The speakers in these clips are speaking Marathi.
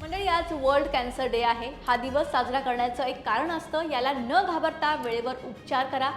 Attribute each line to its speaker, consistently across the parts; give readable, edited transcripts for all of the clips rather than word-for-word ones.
Speaker 1: मंडळी, आज वर्ल्ड कॅन्सर डे आहे. हा दिवस साजरा करण्याचं एक कारण असतं. याला न घाबरता वेळेवर उपचार करा,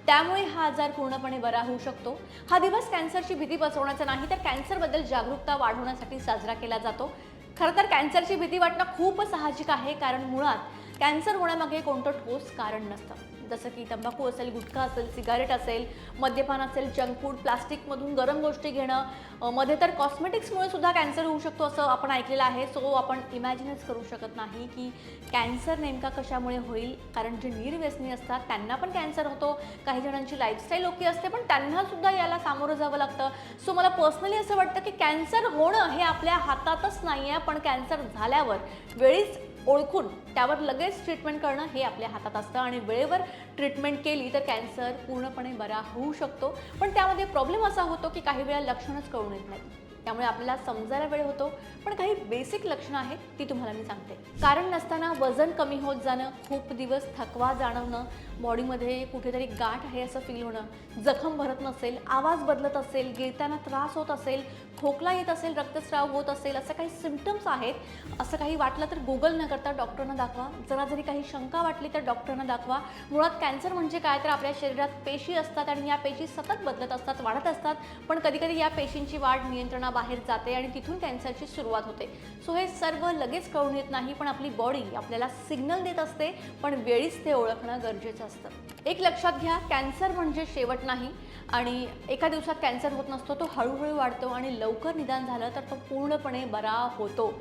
Speaker 1: त्यामुळे हा आजार पूर्णपणे बरा होऊ शकतो. हा दिवस कॅन्सरची भीती पसरवण्याचा नाही, तर कॅन्सरबद्दल जागरूकता वाढवण्यासाठी साजरा केला जातो. खरं तर कॅन्सरची भीती वाटणं खूप साहजिक आहे, कारण मुळात कॅन्सर होण्यामागे कोणतं ठोस कारण नसतं. जसं की तंबाखू असेल, गुटखा असेल, सिगारेट असेल, मद्यपान असेल, जंक फूड, प्लास्टिकमधून गरम गोष्टी घेणं, मध्ये तर कॉस्मेटिक्समुळे सुद्धा कॅन्सर होऊ शकतो असं आपण ऐकलेलं आहे. सो आपण इमॅजिनच करू शकत नाही की कॅन्सर नेमका कशामुळे होईल, कारण जे निर्व्यसनी असतात त्यांना पण कॅन्सर होतो. काही जणांची लाईफस्टाईल ओके असते, पण त्यांना सुद्धा याला सामोरं जावं लागतं. सो मला पर्सनली असं वाटतं की कॅन्सर होणं हे आपल्या हातातच नाही आहे, पण कॅन्सर झाल्यावर वेळीच ओळखून त्यावर लगेच ट्रीटमेंट करणं हे आपल्या हातात असतं. आणि वेळेवर ट्रीटमेंट केली तर कॅन्सर पूर्णपणे बरा होऊ शकतो. पण त्यामध्ये प्रॉब्लेम असा होतो की काही वेळा लक्षणच कळून येत नाहीत, त्यामुळे आपल्याला समजायला वेळ होतो. पण काही बेसिक लक्षणं आहेत ती तुम्हाला मी सांगते. कारण नसताना वजन कमी होत जाणं, खूप दिवस थकवा जाणवणं, बॉडीमध्ये कुठेतरी गाठ आहे असं फील होणं, जखम भरत नसेल, आवाज बदलत असेल, गिळताना त्रास होत असेल, खोकला येत असेल, रक्तस्राव होत असेल, असं काही सिम्पटम्स आहेत. असं काही वाटलं तर गुगल न करता डॉक्टरांना दाखवा. जरा जरी काही शंका वाटली तर डॉक्टरांना दाखवा. मुळात कॅन्सर म्हणजे काय, तर आपल्या शरीरात पेशी असतात आणि या पेशी सतत बदलत असतात, वाढत असतात. पण कधीकधी या पेशींची वाढ नियंत्रणाबाहेर जाते आणि तिथून कॅन्सरची सुरुवात होते. सो हे सर्व लगेच कळून येत नाही, पण आपली बॉडी आपल्याला सिग्नल देत असते, पण वेळीच ते ओळखणं गरजेचं असतं. एक लक्षात घ्या, कॅन्सर म्हणजे शेवट नाही आणि एका दिवसात कॅन्सर होत नसतो. तो हळूहळू वाढतो आणि लवकर निदान झालं तर तो पूर्णपणे बरा होतो.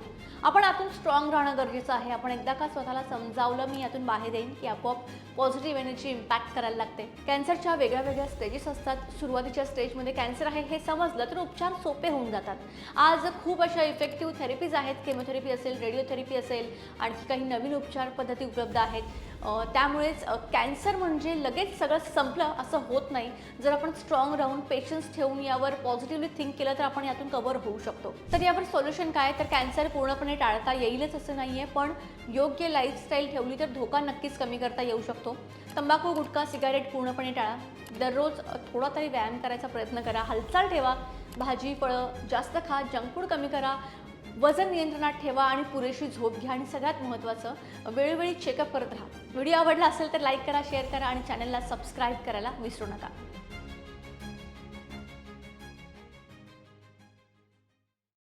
Speaker 1: आपण आतून स्ट्रॉंग राहणं गरजेचं आहे. आपण एकदा का स्वतःला समजावलं मी यातून बाहेर येईन, की आपोआप पॉझिटिव्ह एनर्जी इम्पॅक्ट करायला लागते. कॅन्सरच्या वेगळ्या वेगळ्या स्टेजेस असतात. सुरुवातीच्या स्टेजमध्ये कॅन्सर आहे हे समजलं तर उपचार सोपे होऊन जातात. आज खूप अशा इफेक्टिव्ह थेरपीज आहेत. केमोथेरपी असेल, रेडिओथेरपी असेल, आणखी काही नवीन उपचार पद्धती उपलब्ध आहेत. त्यामुळेच कॅन्सर म्हणजे लगेच सगळं संपलं असं होत नाही. जर आपण स्ट्रॉंग राहून पेशन्स ठेवून यावर पॉझिटिव्हली थिंक केलं तर आपण यातून कव्हर होऊ शकतो. तर यावर सोल्युशन काय, तर कॅन्सर पूर्णपणे टाळता येईलच असं नाही आहे, पण योग्य लाईफस्टाईल ठेवली तर धोका नक्कीच कमी करता येऊ शकतो. तंबाखू, गुटखा, सिगारेट पूर्णपणे टाळा. दररोज थोडा तरी व्यायाम करायचा प्रयत्न करा. हालचाल ठेवा. भाजी फळं जास्त खा. जंक फूड कमी करा. वजन नियंत्रणात ठेवा आणि पुरेशी झोप घ्या. आणि सगळ्यात महत्त्वाचं, वेळोवेळी चेकअप करत राहा. व्हिडिओ आवडला असेल तर लाईक करा, शेअर करा आणि चॅनलला सबस्क्राईब करायला विसरू नका.